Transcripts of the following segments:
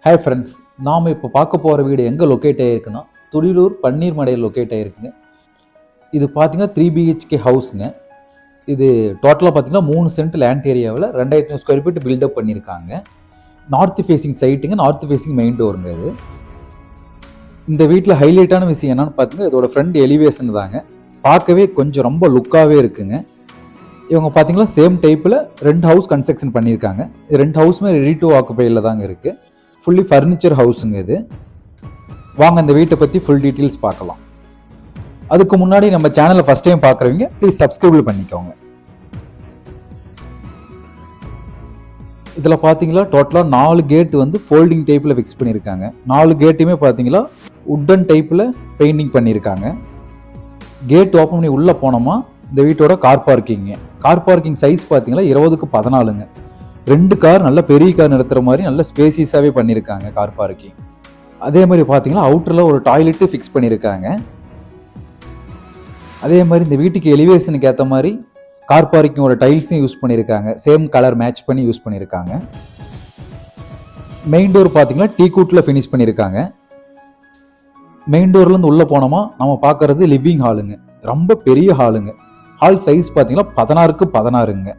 Hi friends, நாம் இப்போ பார்க்க போகிற வீடு எங்கே லொக்கேட் ஆகிருக்குன்னா துடிலூர் பன்னீர் மடையில் லொக்கேட் ஆகிருக்குங்க. இது பார்த்தீங்கன்னா 3 BHK ஹவுஸுங்க. இது டோட்டலாக பார்த்தீங்கன்னா 3 சென்ட் லேண்ட் ஏரியாவில் 2500 ஸ்கொயர் ஃபீட் பில்டப் பண்ணியிருக்காங்க. நார்த் ஃபேஸிங் சைட்டுங்க, நார்த் ஃபேஸிங் மெயின் டோருங்க. இது இந்த வீட்டில் ஹைலைட்டான விஷயம் என்னன்னு பார்த்தீங்கன்னா இதோட ஃப்ரண்ட் எலிவேஷன் தாங்க. பார்க்கவே கொஞ்சம் ரொம்ப லுக்காகவே இருக்குங்க. இவங்க பார்த்தீங்கன்னா சேம் டைப்பில் 2 ஹவுஸ் கன்ஸ்ட்ரக்ஷன் பண்ணியிருக்காங்க. இது 2 ஹவுஸுமே ரெடி டு ஆக்குபையில் தாங்க இருக்குது. ஃபுல்லி ஃபர்னிச்சர் ஹவுஸுங்க இது. வாங்க இந்த வீட்டை பற்றி ஃபுல் டீட்டெயில்ஸ் பார்க்கலாம். அதுக்கு முன்னாடி நம்ம சேனலை ஃபர்ஸ்ட் டைம் பார்க்குறவங்க ப்ளீஸ் சப்ஸ்கிரைப் பண்ணிக்கோங்க. இதில் பார்த்தீங்களா டோட்டலாக 4 கேட் வந்து ஃபோல்டிங் டைப்பில் ஃபிக்ஸ் பண்ணியிருக்காங்க. 4 கேட்டுமே பார்த்தீங்களா உட்டன் டைப்பில் பெயிண்டிங் பண்ணியிருக்காங்க. கேட் ஓப்பன் பண்ணி உள்ளே போனோமா இந்த வீட்டோட கார் பார்க்கிங் சைஸ் பார்த்தீங்களா 20க்கு 14ங்க. 2 கார் நல்ல பெரிய கார் நிறுத்துற மாதிரி நல்ல ஸ்பேசியஸாகவே பண்ணியிருக்காங்க கார் பார்க்கிங். அதே மாதிரி பார்த்தீங்கன்னா அவுட்டரில் ஒரு டாய்லெட்டு ஃபிக்ஸ் பண்ணியிருக்காங்க. அதே மாதிரி இந்த வீட்டுக்கு எலிவேஷனுக்கு ஏற்ற மாதிரி கார் பார்க்கிங்கோட டைல்ஸும் யூஸ் பண்ணியிருக்காங்க. சேம் கலர் மேட்ச் பண்ணி யூஸ் பண்ணியிருக்காங்க. மெயின் டோர் பார்த்தீங்கன்னா டீக்கூட்டில் ஃபினிஷ் பண்ணியிருக்காங்க. மெயின் டோர்லேருந்து உள்ளே போனோமா நம்ம பார்க்கறது லிவிங் ஹாலுங்க. ரொம்ப பெரிய ஹாலுங்க. ஹால் சைஸ் பார்த்தீங்கன்னா 16க்கு 16ங்க.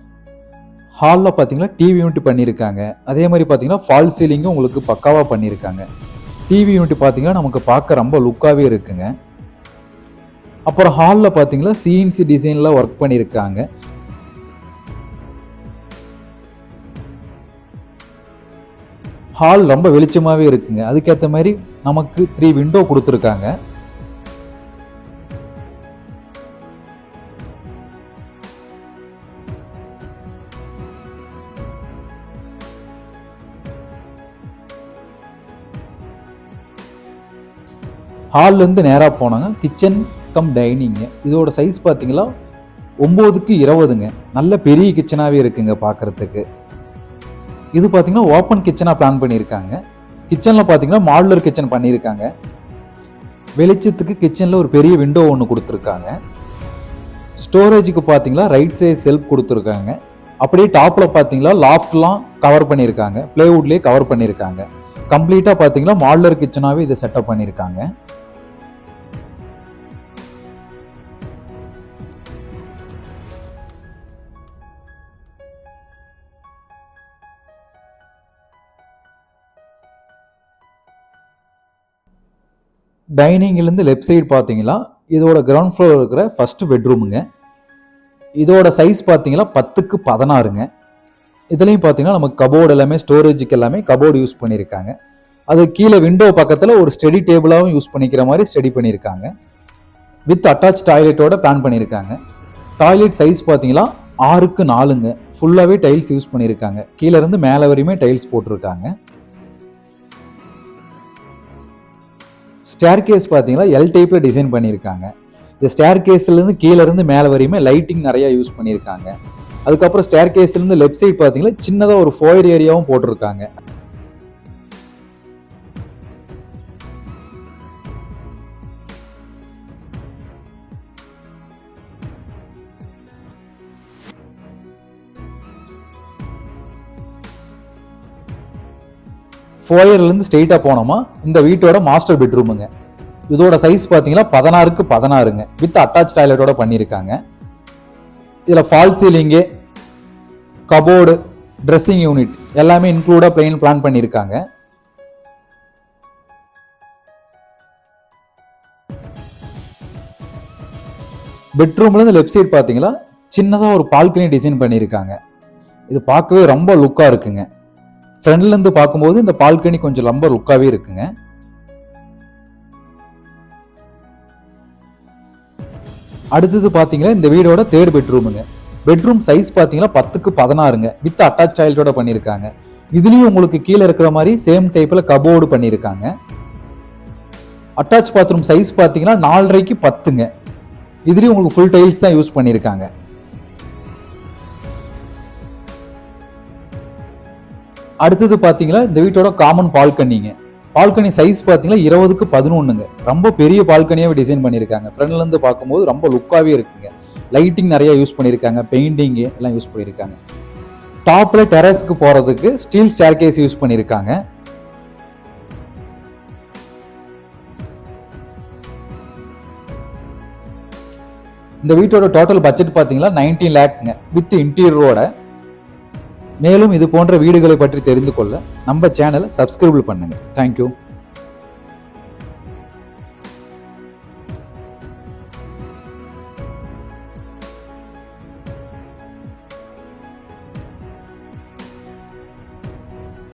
ஹாலில் பார்த்தீங்கன்னா டிவி யூனிட் பண்ணியிருக்காங்க. அதே மாதிரி பார்த்தீங்கன்னா ஃபால் சீலிங்கும் உங்களுக்கு பக்காவாக பண்ணியிருக்காங்க. டிவி யூனிட் பார்த்தீங்கன்னா நமக்கு பார்க்க ரொம்ப லுக்காகவே இருக்குங்க. அப்புறம் ஹாலில் பார்த்தீங்கன்னா சிஎன்சி டிசைனில் ஒர்க் பண்ணியிருக்காங்க. ஹால் ரொம்ப வெளிச்சமாகவே இருக்குங்க. அதுக்கேற்ற மாதிரி நமக்கு 3 விண்டோ கொடுத்துருக்காங்க. ஹால்லேருந்து நேராக போனாங்க கிச்சன் கம் டைனிங்க. இதோட சைஸ் பார்த்தீங்களா 9க்கு 20ங்க. நல்ல பெரிய கிச்சனாகவே இருக்குங்க பார்க்குறதுக்கு. இது பார்த்தீங்கன்னா ஓப்பன் கிச்சனாக பிளான் பண்ணியிருக்காங்க. கிச்சனில் பார்த்தீங்கன்னா மாடுலர் கிச்சன் பண்ணியிருக்காங்க. வெளிச்சத்துக்கு கிச்சனில் ஒரு பெரிய விண்டோ ஒன்று கொடுத்துருக்காங்க. ஸ்டோரேஜுக்கு பார்த்தீங்களா ரைட் சைடு செல்ஃப் கொடுத்துருக்காங்க. அப்படியே டாப்பில் பார்த்தீங்களா லாஃப்ட்லாம் கவர் பண்ணியிருக்காங்க. பிளேவுட்லேயே கவர் பண்ணியிருக்காங்க. கம்ப்ளீட்டாக பார்த்தீங்கன்னா மாடுலர் கிச்சனாகவே இதை செட்டப் பண்ணியிருக்காங்க. டைனிங்லேருந்து லெஃப்ட் சைடு பார்த்தீங்களா இதோட கிரவுண்ட் ஃப்ளோர் இருக்கிற ஃபர்ஸ்ட் பெட்ரூமுங்க. இதோட சைஸ் பார்த்தீங்களா 10க்கு 16ங்க. இதுலேயும் பார்த்தீங்கன்னா நமக்கு கபோர்டு எல்லாமே ஸ்டோரேஜுக்கு எல்லாமே கபோர்டு யூஸ் பண்ணியிருக்காங்க. அது கீழே விண்டோ பக்கத்தில் ஒரு ஸ்டடி டேபிளாகவும் யூஸ் பண்ணிக்கிற மாதிரி ஸ்டடி பண்ணியிருக்காங்க. வித் அட்டாச் டாய்லெட்டோட பிளான் பண்ணியிருக்காங்க. டாய்லெட் சைஸ் பார்த்தீங்களா 6க்கு 4ங்க. ஃபுல்லாகவே டைல்ஸ் யூஸ் பண்ணியிருக்காங்க. கீழே இருந்து மேலே வரையுமே டைல்ஸ் போட்டிருக்காங்க. ஸ்டேர் கேஸ் பார்த்தீங்கன்னா எல் டைப்பில் டிசைன் பண்ணியிருக்காங்க. இந்த ஸ்டேர் கேஸ்லேருந்து கீழே இருந்து மேலே வரையுமே லைட்டிங் நிறையா யூஸ் பண்ணியிருக்காங்க. அதுக்கப்புறம் ஸ்டேர் கேஸ்லேருந்து லெஃப்ட் சைடு பார்த்தீங்கன்னா சின்னதாக ஒரு ஃபோயர் ஏரியாவும் போட்டிருக்காங்க. ஃபோயர்லேருந்து ஸ்ட்ரெயிட்டாக போனோமா இந்த வீட்டோட மாஸ்டர் பெட்ரூமுங்க. இதோட சைஸ் பார்த்தீங்கன்னா 16க்கு 16ங்க. வித் அட்டாச் டாய்லெட்டோட பண்ணியிருக்காங்க. இதில் fall ceiling, cupboard, dressing unit எல்லாமே இன்க்ளூடாக பிளான் பண்ணியிருக்காங்க. பெட்ரூம்லேருந்து லெஃப்ட் சைடு பார்த்தீங்கன்னா சின்னதாக ஒரு பால்கனி டிசைன் பண்ணியிருக்காங்க. இது பார்க்கவே ரொம்ப லுக்காக இருக்குங்க. ஃப்ரண்ட்லேருந்து பார்க்கும்போது இந்த பால்கனி கொஞ்சம் ரொம்ப லுக்காகவே இருக்குங்க. அடுத்தது பார்த்தீங்கன்னா இந்த வீடோட 3rd பெட்ரூமுங்க. பெட்ரூம் சைஸ் பார்த்தீங்கன்னா 10க்கு 16ங்க. வித் அட்டாச் டாய்லெட்டோட பண்ணியிருக்காங்க. இதுலேயும் உங்களுக்கு கீழே இருக்கிற மாதிரி சேம் டைப்பில் கபோர்டு பண்ணியிருக்காங்க. அட்டாச் பாத்ரூம் சைஸ் பார்த்தீங்கன்னா 4.5க்கு 10ங்க. இதுலேயும் உங்களுக்கு ஃபுல் டைல்ஸ் தான் யூஸ் பண்ணியிருக்காங்க. அடுத்தது பார்த்தீங்கன்னா இந்த வீட்டோட காமன் பால்கனிங்க. பால்கனி சைஸ் பார்த்தீங்கன்னா 20க்கு 11ங்க. ரொம்ப பெரிய பால்கனியாகவே டிசைன் பண்ணியிருக்காங்க. ஃப்ரண்ட்லேருந்து பார்க்கும்போது ரொம்ப லுக்காகவே இருக்குங்க. லைட்டிங் நிறைய யூஸ் பண்ணியிருக்காங்க. பெயிண்டிங்கு எல்லாம் யூஸ் பண்ணியிருக்காங்க. டாப்பில் டெரஸ்க்கு போகிறதுக்கு ஸ்டீல் ஸ்டேர்கேஸ் யூஸ் பண்ணியிருக்காங்க. இந்த வீட்டோட டோட்டல் பட்ஜெட் பார்த்தீங்கன்னா 19 லேக்குங்க வித் இன்டீரியரோட. மேலும் இது போன்ற வீடுகளை பற்றி தெரிந்து கொள்ள நம்ம சேனலை சப்ஸ்கிரைப் பண்ணுங்க. தேங்க்யூ.